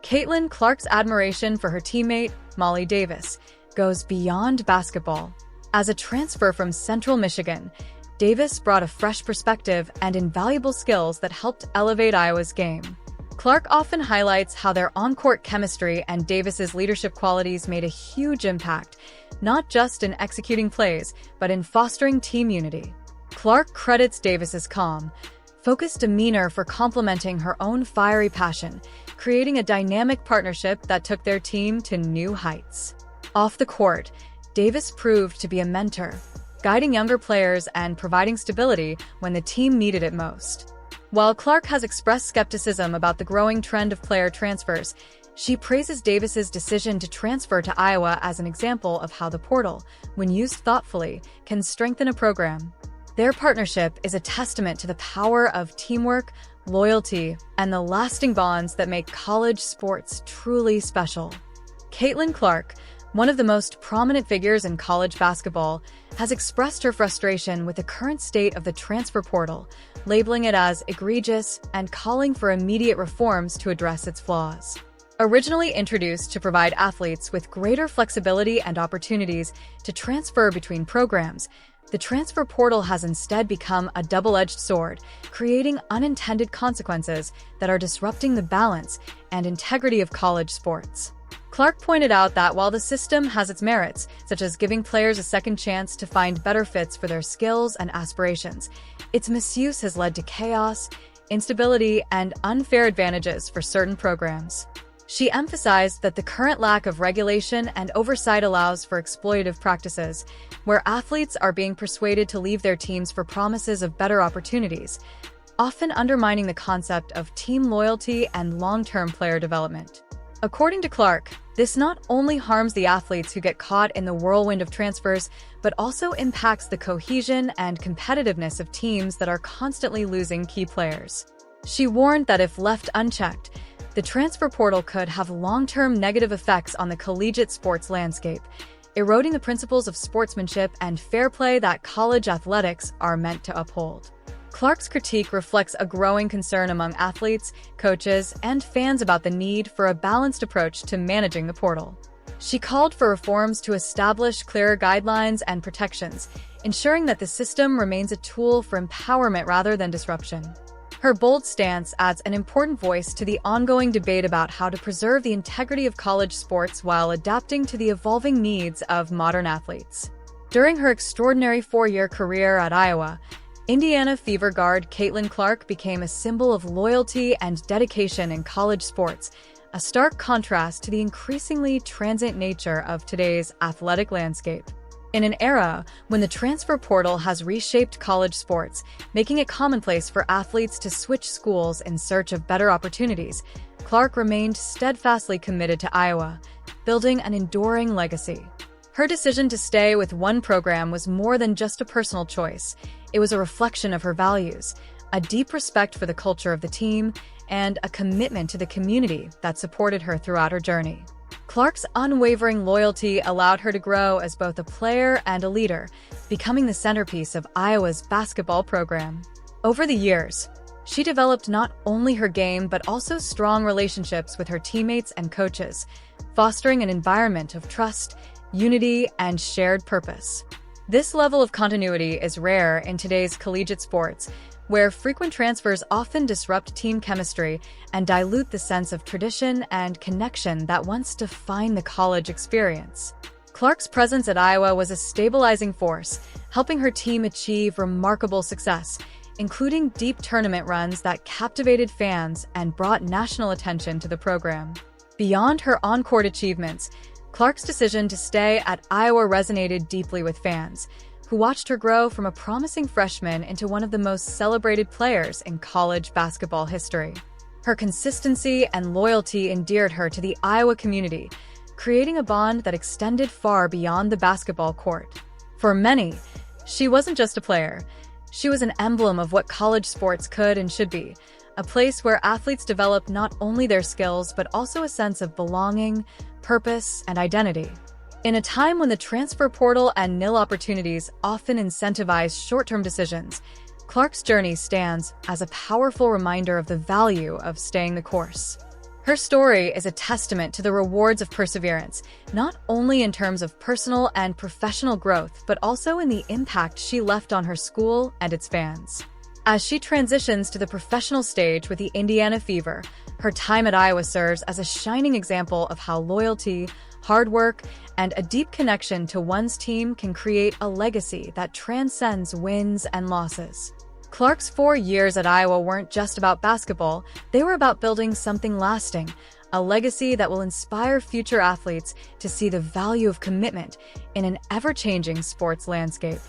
Caitlin Clark's admiration for her teammate, Molly Davis, goes beyond basketball. As a transfer from Central Michigan, Davis brought a fresh perspective and invaluable skills that helped elevate Iowa's game. Clark often highlights how their on-court chemistry and Davis's leadership qualities made a huge impact, not just in executing plays, but in fostering team unity. Clark credits Davis's calm, focused demeanor for complementing her own fiery passion, creating a dynamic partnership that took their team to new heights. Off the court, Davis proved to be a mentor, guiding younger players and providing stability when the team needed it most. While Clark has expressed skepticism about the growing trend of player transfers, she praises Davis's decision to transfer to Iowa as an example of how the portal, when used thoughtfully, can strengthen a program. Their partnership is a testament to the power of teamwork, loyalty, and the lasting bonds that make college sports truly special. Caitlin Clark, one of the most prominent figures in college basketball, has expressed her frustration with the current state of the transfer portal, labeling it as egregious and calling for immediate reforms to address its flaws. Originally introduced to provide athletes with greater flexibility and opportunities to transfer between programs, the transfer portal has instead become a double-edged sword, creating unintended consequences that are disrupting the balance and integrity of college sports. Clark pointed out that while the system has its merits, such as giving players a second chance to find better fits for their skills and aspirations, its misuse has led to chaos, instability, and unfair advantages for certain programs. She emphasized that the current lack of regulation and oversight allows for exploitative practices, where athletes are being persuaded to leave their teams for promises of better opportunities, often undermining the concept of team loyalty and long-term player development. According to Clark, this not only harms the athletes who get caught in the whirlwind of transfers, but also impacts the cohesion and competitiveness of teams that are constantly losing key players. She warned that if left unchecked, the transfer portal could have long-term negative effects on the collegiate sports landscape, eroding the principles of sportsmanship and fair play that college athletics are meant to uphold. Clark's critique reflects a growing concern among athletes, coaches, and fans about the need for a balanced approach to managing the portal. She called for reforms to establish clearer guidelines and protections, ensuring that the system remains a tool for empowerment rather than disruption. Her bold stance adds an important voice to the ongoing debate about how to preserve the integrity of college sports while adapting to the evolving needs of modern athletes. During her extraordinary four-year career at Iowa, Indiana Fever guard Caitlin Clark became a symbol of loyalty and dedication in college sports, a stark contrast to the increasingly transient nature of today's athletic landscape. In an era when the transfer portal has reshaped college sports, making it commonplace for athletes to switch schools in search of better opportunities, Clark remained steadfastly committed to Iowa, building an enduring legacy. Her decision to stay with one program was more than just a personal choice. It was a reflection of her values, a deep respect for the culture of the team, and a commitment to the community that supported her throughout her journey. Clark's unwavering loyalty allowed her to grow as both a player and a leader, becoming the centerpiece of Iowa's basketball program. Over the years, she developed not only her game but also strong relationships with her teammates and coaches, fostering an environment of trust, unity, and shared purpose. This level of continuity is rare in today's collegiate sports, where frequent transfers often disrupt team chemistry and dilute the sense of tradition and connection that once defined the college experience. Clark's presence at Iowa was a stabilizing force, helping her team achieve remarkable success, including deep tournament runs that captivated fans and brought national attention to the program. Beyond her on-court achievements, Clark's decision to stay at Iowa resonated deeply with fans, who watched her grow from a promising freshman into one of the most celebrated players in college basketball history. Her consistency and loyalty endeared her to the Iowa community, creating a bond that extended far beyond the basketball court. For many, she wasn't just a player. She was an emblem of what college sports could and should be, a place where athletes develop not only their skills but also a sense of belonging, purpose, and identity. In a time when the transfer portal and nil opportunities often incentivize short-term decisions, Clark's journey stands as a powerful reminder of the value of staying the course. Her story is a testament to the rewards of perseverance, not only in terms of personal and professional growth, but also in the impact she left on her school and its fans. As she transitions to the professional stage with the Indiana Fever, her time at Iowa serves as a shining example of how loyalty, hard work, and a deep connection to one's team can create a legacy that transcends wins and losses. Clark's 4 years at Iowa weren't just about basketball, they were about building something lasting, a legacy that will inspire future athletes to see the value of commitment in an ever-changing sports landscape.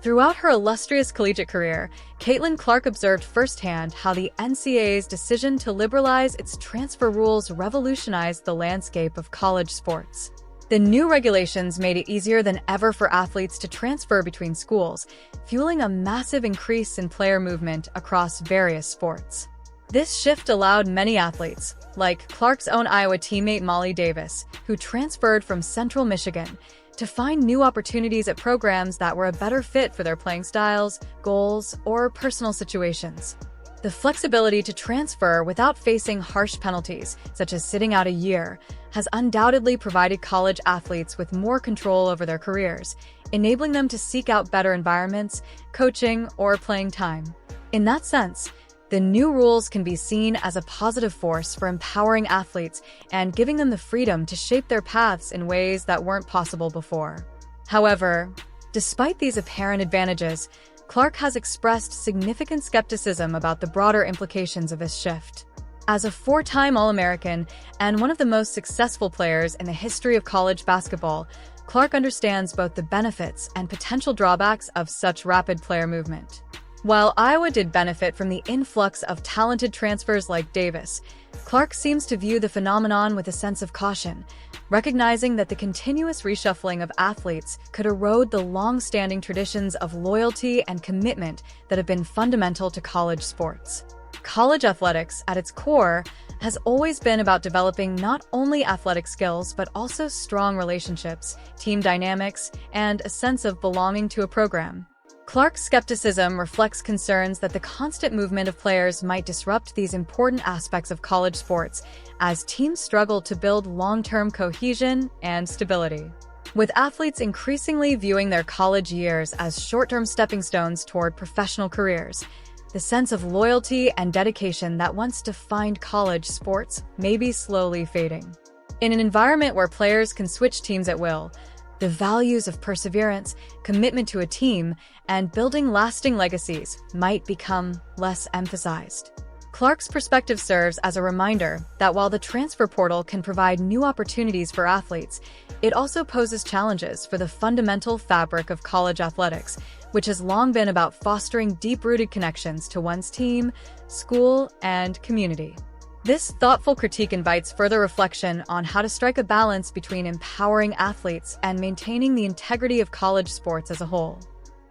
Throughout her illustrious collegiate career, Caitlin Clark observed firsthand how the NCAA's decision to liberalize its transfer rules revolutionized the landscape of college sports. The new regulations made it easier than ever for athletes to transfer between schools, fueling a massive increase in player movement across various sports. This shift allowed many athletes, like Clark's own Iowa teammate Molly Davis, who transferred from Central Michigan, to find new opportunities at programs that were a better fit for their playing styles, goals, or personal situations. The flexibility to transfer without facing harsh penalties, such as sitting out a year, has undoubtedly provided college athletes with more control over their careers, enabling them to seek out better environments, coaching, or playing time. In that sense, the new rules can be seen as a positive force for empowering athletes and giving them the freedom to shape their paths in ways that weren't possible before. However, despite these apparent advantages, Clark has expressed significant skepticism about the broader implications of this shift. As a 4-time All-American and one of the most successful players in the history of college basketball, Clark understands both the benefits and potential drawbacks of such rapid player movement. While Iowa did benefit from the influx of talented transfers like Davis, Clark seems to view the phenomenon with a sense of caution, recognizing that the continuous reshuffling of athletes could erode the long-standing traditions of loyalty and commitment that have been fundamental to college sports. College athletics, at its core, has always been about developing not only athletic skills but also strong relationships, team dynamics, and a sense of belonging to a program. Clark's skepticism reflects concerns that the constant movement of players might disrupt these important aspects of college sports as teams struggle to build long-term cohesion and stability. With athletes increasingly viewing their college years as short-term stepping stones toward professional careers, the sense of loyalty and dedication that once defined college sports may be slowly fading. In an environment where players can switch teams at will, the values of perseverance, commitment to a team, and building lasting legacies might become less emphasized. Clark's perspective serves as a reminder that while the transfer portal can provide new opportunities for athletes, it also poses challenges for the fundamental fabric of college athletics, which has long been about fostering deep-rooted connections to one's team, school, and community. This thoughtful critique invites further reflection on how to strike a balance between empowering athletes and maintaining the integrity of college sports as a whole.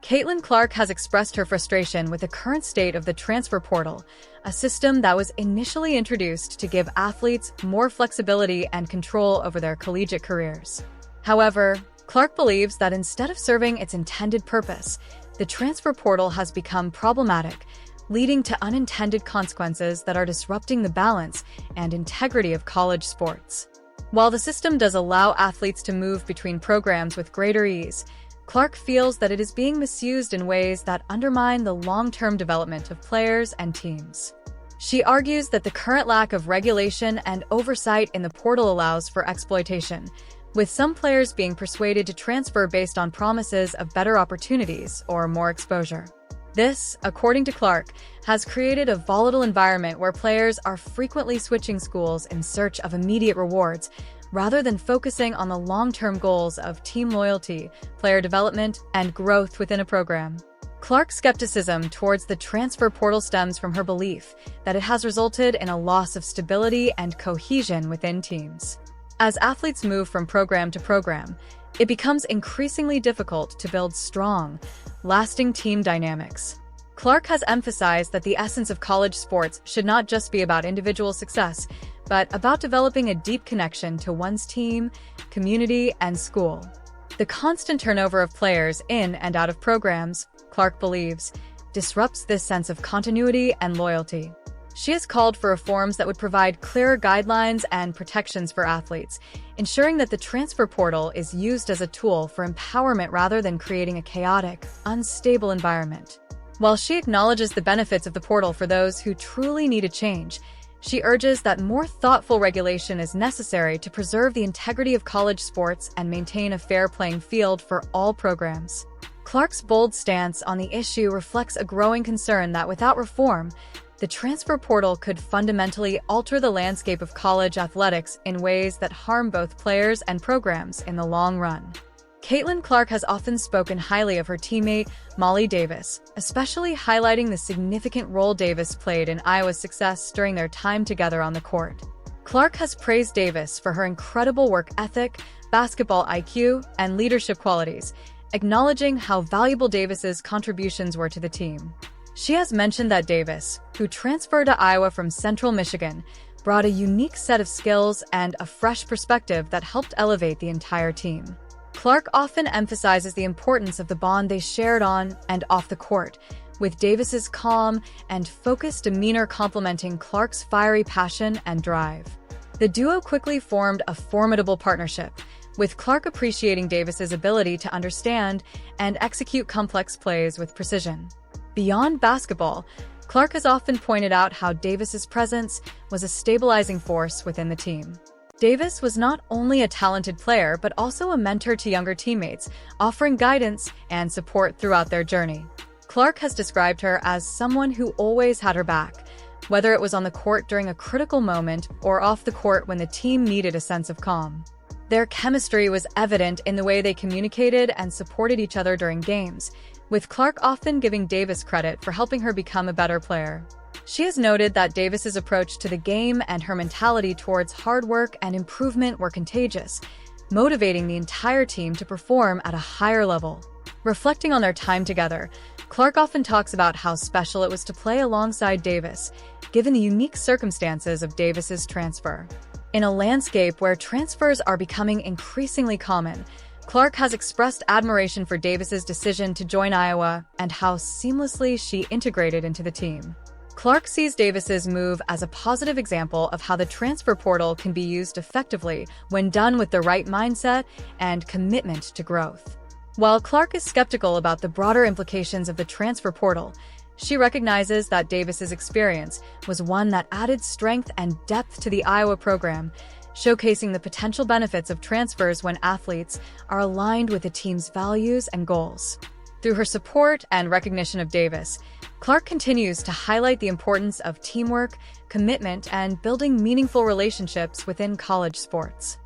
Caitlin Clark has expressed her frustration with the current state of the transfer portal, a system that was initially introduced to give athletes more flexibility and control over their collegiate careers. However, Clark believes that instead of serving its intended purpose, the transfer portal has become problematic, leading to unintended consequences that are disrupting the balance and integrity of college sports. While the system does allow athletes to move between programs with greater ease, Clark feels that it is being misused in ways that undermine the long-term development of players and teams. She argues that the current lack of regulation and oversight in the portal allows for exploitation, with some players being persuaded to transfer based on promises of better opportunities or more exposure. This, according to Clark, has created a volatile environment where players are frequently switching schools in search of immediate rewards, rather than focusing on the long-term goals of team loyalty, player development, and growth within a program. Clark's skepticism towards the transfer portal stems from her belief that it has resulted in a loss of stability and cohesion within teams. As athletes move from program to program, it becomes increasingly difficult to build strong, lasting team dynamics. Clark has emphasized that the essence of college sports should not just be about individual success, but about developing a deep connection to one's team, community, and school. The constant turnover of players in and out of programs, Clark believes, disrupts this sense of continuity and loyalty. She has called for reforms that would provide clearer guidelines and protections for athletes, ensuring that the transfer portal is used as a tool for empowerment rather than creating a chaotic, unstable environment. While she acknowledges the benefits of the portal for those who truly need a change, she urges that more thoughtful regulation is necessary to preserve the integrity of college sports and maintain a fair playing field for all programs. Clark's bold stance on the issue reflects a growing concern that without reform, the transfer portal could fundamentally alter the landscape of college athletics in ways that harm both players and programs in the long run. Caitlin Clark has often spoken highly of her teammate, Molly Davis, especially highlighting the significant role Davis played in Iowa's success during their time together on the court. Clark has praised Davis for her incredible work ethic, basketball IQ, and leadership qualities, acknowledging how valuable Davis's contributions were to the team. She has mentioned that Davis, who transferred to Iowa from Central Michigan, brought a unique set of skills and a fresh perspective that helped elevate the entire team. Clark often emphasizes the importance of the bond they shared on and off the court, with Davis's calm and focused demeanor complementing Clark's fiery passion and drive. The duo quickly formed a formidable partnership, with Clark appreciating Davis's ability to understand and execute complex plays with precision. Beyond basketball, Clark has often pointed out how Davis's presence was a stabilizing force within the team. Davis was not only a talented player but also a mentor to younger teammates, offering guidance and support throughout their journey. Clark has described her as someone who always had her back, whether it was on the court during a critical moment or off the court when the team needed a sense of calm. Their chemistry was evident in the way they communicated and supported each other during games, with Clark often giving Davis credit for helping her become a better player. She has noted that Davis's approach to the game and her mentality towards hard work and improvement were contagious, motivating the entire team to perform at a higher level. Reflecting on their time together, Clark often talks about how special it was to play alongside Davis, given the unique circumstances of Davis's transfer. In a landscape where transfers are becoming increasingly common, Clark has expressed admiration for Davis's decision to join Iowa and how seamlessly she integrated into the team. Clark sees Davis's move as a positive example of how the transfer portal can be used effectively when done with the right mindset and commitment to growth. While Clark is skeptical about the broader implications of the transfer portal, she recognizes that Davis's experience was one that added strength and depth to the Iowa program, showcasing the potential benefits of transfers when athletes are aligned with the team's values and goals. Through her support and recognition of Davis, Clark continues to highlight the importance of teamwork, commitment, and building meaningful relationships within college sports.